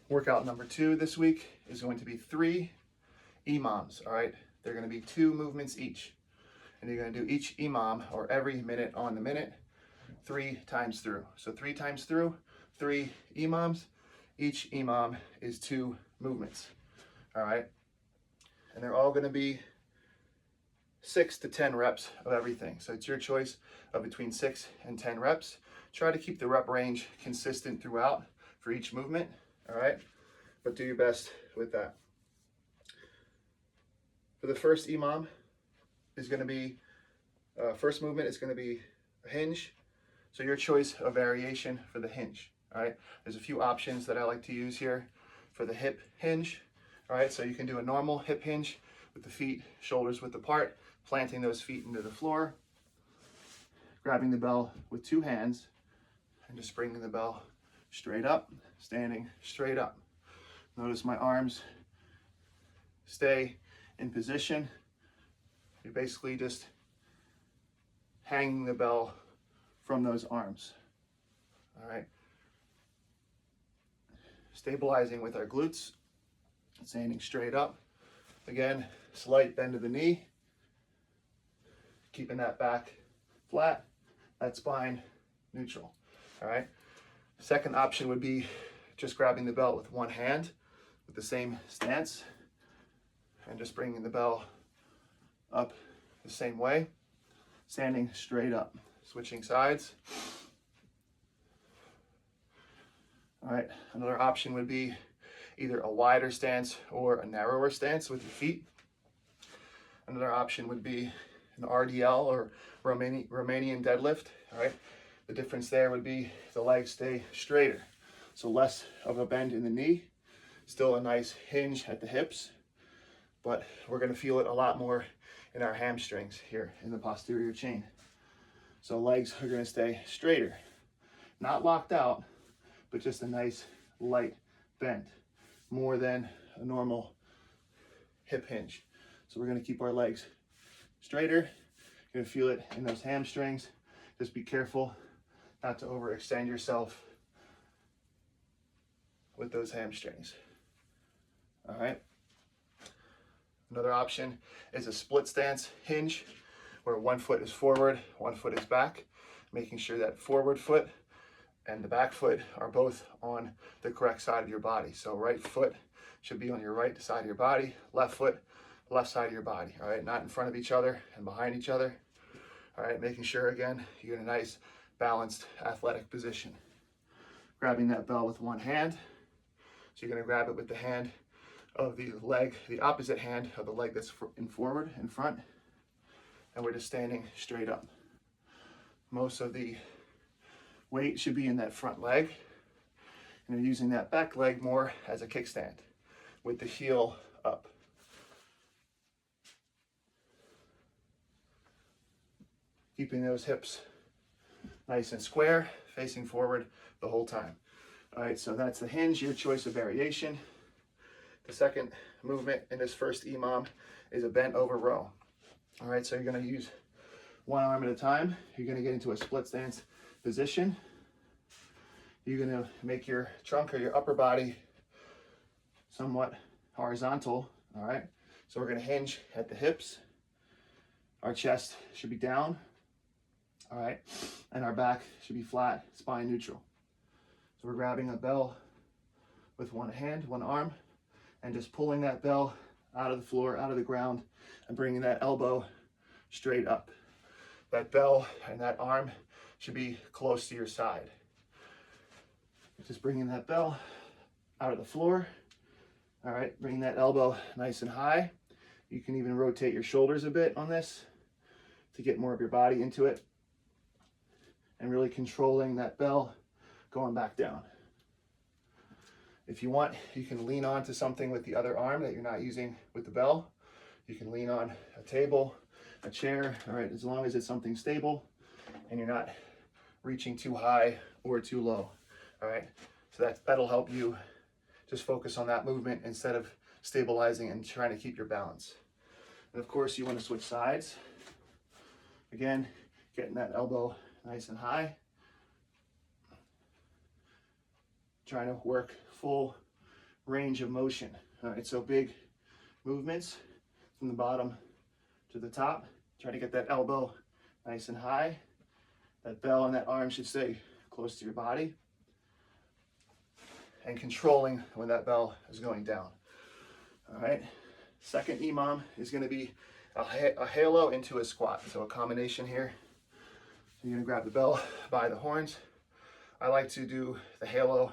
Workout number 2 this week is going to be 3 EMOMs, all right? They're gonna be 2 movements each. And you're gonna do each EMOM, or every minute on the minute, 3 times through. So 3 times through, 3 EMOMs. Each EMOM is 2 movements, all right? And they're all gonna be 6 to 10 reps of everything. So it's your choice of between 6 and 10 reps. Try to keep the rep range consistent throughout for each movement, all right? But do your best with that. For the first EMOM is gonna be, first movement is gonna be a hinge. So your choice of variation for the hinge, all right? There's a few options that I like to use here for the hip hinge, all right? So you can do a normal hip hinge with the feet, shoulders width apart, planting those feet into the floor, grabbing the bell with 2 hands, and just bringing the bell straight up, standing straight up. Notice my arms stay in position. You're basically just hanging the bell from those arms, all right? Stabilizing with our glutes, standing straight up. Again, slight bend of the knee, keeping that back flat, that spine neutral, all right? Second option would be just grabbing the bell with 1 hand with the same stance and just bringing the bell up the same way, standing straight up. Switching sides. All right, another option would be either a wider stance or a narrower stance with your feet. Another option would be an RDL, or Romanian deadlift, all right? The difference there would be the legs stay straighter, so less of a bend in the knee, still a nice hinge at the hips, but we're gonna feel it a lot more in our hamstrings here in the posterior chain. So legs are gonna stay straighter, not locked out, but just a nice light bend, more than a normal hip hinge. So we're gonna keep our legs straighter. You're gonna feel it in those hamstrings. Just be careful not to overextend yourself with those hamstrings. All right. Another option is a split stance hinge, where 1 foot is forward, 1 foot is back, making sure that forward foot and the back foot are both on the correct side of your body. So right foot should be on your right side of your body, left foot, left side of your body, all right? Not in front of each other and behind each other, all right? Making sure, again, you're in a nice, balanced, athletic position. Grabbing that bell with 1 hand. So you're gonna grab it with the hand of the leg, the opposite hand of the leg that's in front, and we're just standing straight up. Most of the weight should be in that front leg, and you're using that back leg more as a kickstand with the heel up. Keeping those hips nice and square, facing forward the whole time. All right, so that's the hinge, your choice of variation. The second movement in this first EMOM is a bent over row. All right, so you're gonna use 1 arm at a time. You're gonna get into a split stance position. You're gonna make your trunk or your upper body somewhat horizontal, all right? So we're gonna hinge at the hips. Our chest should be down, all right? And our back should be flat, spine neutral. So we're grabbing a bell with 1 hand, 1 arm, and just pulling that bell out of the floor, out of the ground, and bringing that elbow straight up. That bell and that arm should be close to your side. Just bringing that bell out of the floor. All right, bring that elbow nice and high. You can even rotate your shoulders a bit on this to get more of your body into it, and really controlling that bell going back down. If you want, you can lean onto something with the other arm that you're not using with the bell. You can lean on a table, a chair, all right, as long as it's something stable and you're not reaching too high or too low, all right? So that'll help you just focus on that movement instead of stabilizing and trying to keep your balance. And of course, you want to switch sides. Again, getting that elbow nice and high. Trying to work full range of motion. All right, so big movements from the bottom to the top. Try to get that elbow nice and high. That bell and that arm should stay close to your body. And controlling when that bell is going down. All right, second EMOM is going to be a halo into a squat. So a combination here. You're going to grab the bell by the horns. I like to do the halo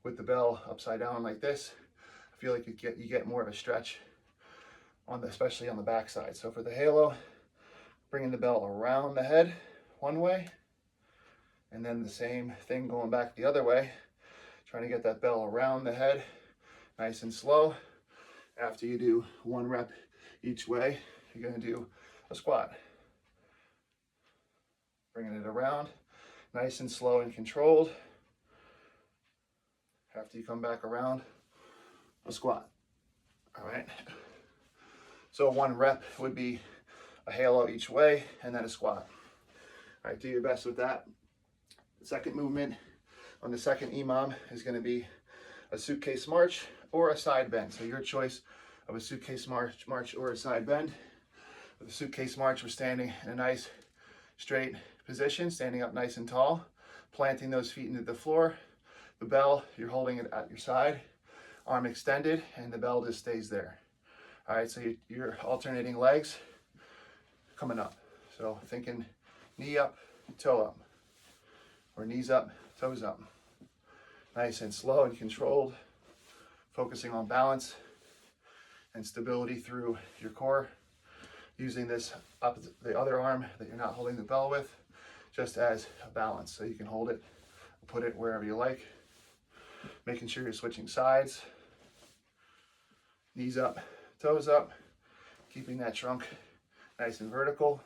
with the bell upside down like this. I feel like you get more of a stretch on especially on the back side. So for the halo, bringing the bell around the head one way, and then the same thing going back the other way, trying to get that bell around the head, nice and slow. After you do 1 rep each way, you're going to do a squat. Bringing it around, nice and slow and controlled. After you come back around, a squat. All right. So 1 rep would be a halo each way and then a squat. All right, do your best with that. The second movement on the second EMOM is going to be a suitcase march or a side bend. So your choice of a suitcase march or a side bend. With a suitcase march, we're standing in a nice straight position, standing up nice and tall, planting those feet into the floor. The bell, you're holding it at your side, arm extended, and the bell just stays there. All right, so you're alternating legs coming up. So thinking knee up, toe up, or knees up, toes up. Nice and slow and controlled, focusing on balance and stability through your core. Using this the other arm that you're not holding the bell with, just as a balance. So you can hold it, put it wherever you like. Making sure you're switching sides. Knees up, toes up, keeping that trunk nice and vertical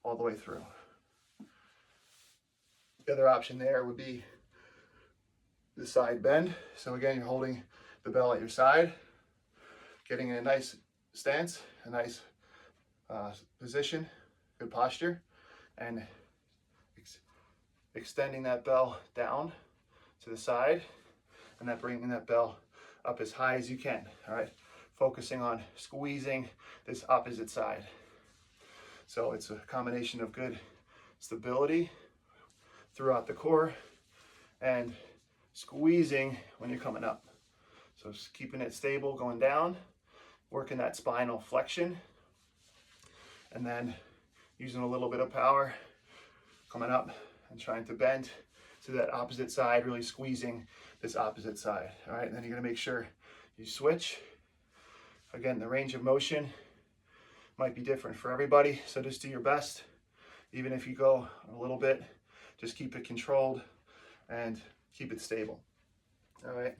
all the way through. The other option there would be the side bend. So again, you're holding the bell at your side, getting in a nice stance, a nice position, good posture, and extending that bell down to the side, and then bringing that bell up as high as you can. All right, focusing on squeezing this opposite side. So it's a combination of good stability throughout the core and squeezing when you're coming up. So just keeping it stable going down, working that spinal flexion, and then using a little bit of power coming up and trying to bend to that opposite side, really squeezing this opposite side. All right, and then you're gonna make sure you switch. Again, the range of motion might be different for everybody, so just do your best. Even if you go a little bit, just keep it controlled and keep it stable. All right.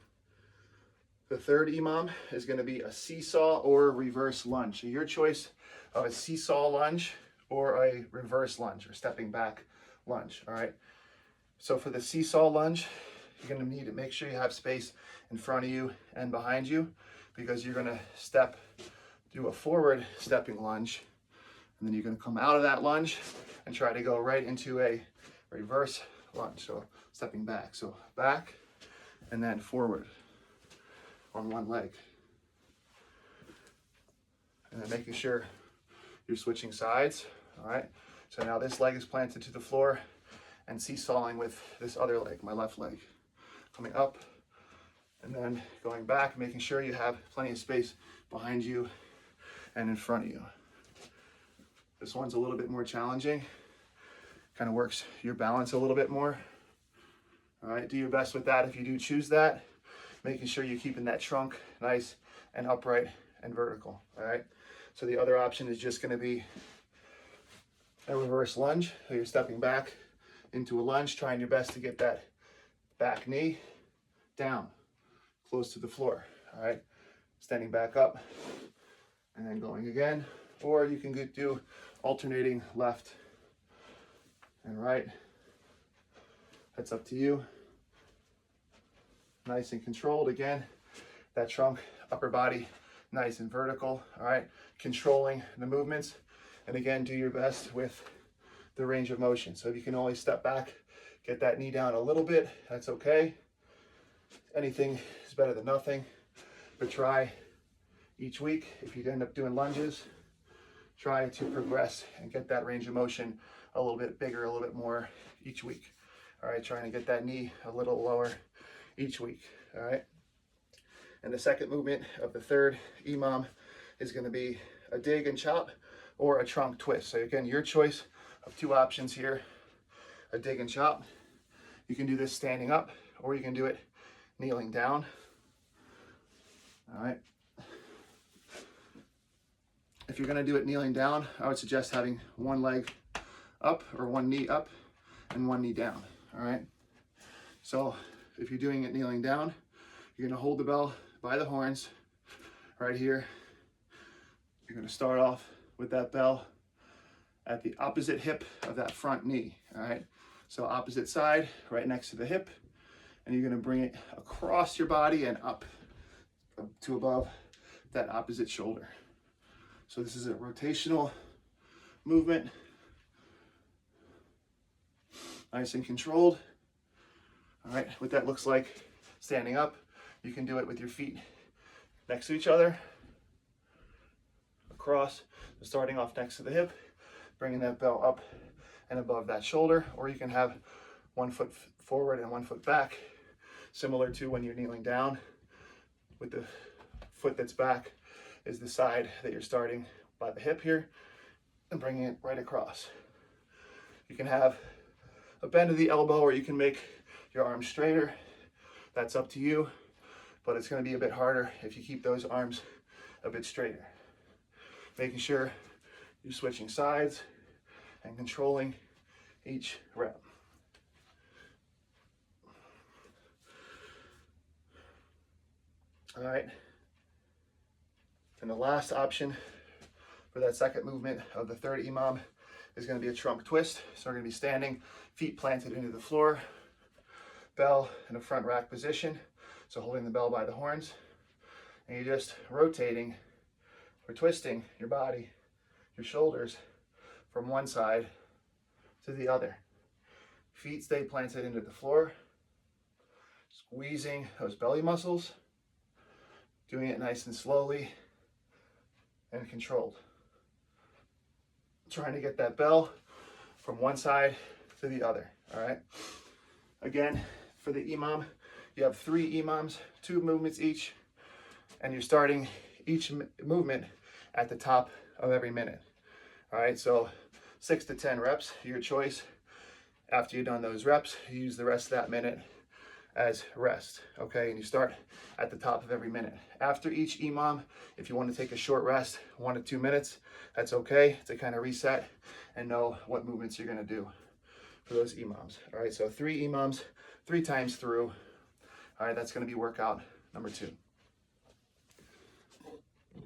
The third EMOM is going to be a seesaw or a reverse lunge. So your choice of a seesaw lunge or a reverse lunge or stepping back lunge. All right. So for the seesaw lunge, you're going to need to make sure you have space in front of you and behind you, because you're going to do a forward stepping lunge, and then you're going to come out of that lunge and try to go right into a reverse lunge. So stepping back. So back and then forward on one leg. And then making sure you're switching sides. All right. So now this leg is planted to the floor and seesawing with this other leg, my left leg. Coming up and then going back, making sure you have plenty of space behind you and in front of you. This one's a little bit more challenging. Kind of works your balance a little bit more. All right, do your best with that if you do choose that. Making sure you're keeping that trunk nice and upright and vertical. All right, so the other option is just going to be a reverse lunge. So you're stepping back into a lunge, trying your best to get that back knee down, close to the floor. All right, standing back up and then going again. Or you can do alternating left and right. That's up to you. Nice and controlled. Again, that trunk, upper body, nice and vertical. All right, controlling the movements. And again, do your best with the range of motion. So if you can only step back, get that knee down a little bit, that's okay. Anything is better than nothing. But try each week, if you end up doing lunges, try to progress and get that range of motion a little bit bigger, a little bit more each week. All right, trying to get that knee a little lower each week. All right. And the second movement of the third EMOM is going to be a dig and chop or a trunk twist. So again, your choice of two options here, a dig and chop. You can do this standing up or you can do it kneeling down. All right. If you're going to do it kneeling down, I would suggest having one leg up or one knee up and one knee down. All right. So if you're doing it kneeling down, you're going to hold the bell by the horns right here. You're going to start off with that bell at the opposite hip of that front knee. All right. So opposite side, right next to the hip, and you're going to bring it across your body and up to above that opposite shoulder. So this is a rotational movement, nice and controlled. All right, what that looks like standing up, you can do it with your feet next to each other, across, starting off next to the hip, bringing that bell up and above that shoulder, or you can have 1 foot forward and 1 foot back, similar to when you're kneeling down, with the foot that's back is the side that you're starting by the hip here and bringing it right across. You can have a bend of the elbow or you can make your arms straighter. That's up to you, but it's going to be a bit harder if you keep those arms a bit straighter. Making sure you're switching sides and controlling each rep. All right. And the last option for that second movement of the third EMOM is going to be a trunk twist. So we're going to be standing, feet planted into the floor, bell in a front rack position. So holding the bell by the horns, and you're just rotating or twisting your body, your shoulders from one side to the other. Feet stay planted into the floor, squeezing those belly muscles, doing it nice and slowly and controlled. Trying to get that bell from one side to the other, all right? Again, for the EMOM, you have 3 EMOMs, 2 movements each, and you're starting each movement at the top of every minute. All right, so 6 to 10 reps, your choice. After you've done those reps, you use the rest of that minute as rest, okay? And you start at the top of every minute. After each EMOM, if you want to take a short rest, 1 to 2 minutes, that's okay to kind of reset and know what movements you're going to do for those EMOMs. All right, so 3 EMOMs, 3 times through. All right, that's going to be workout number 2.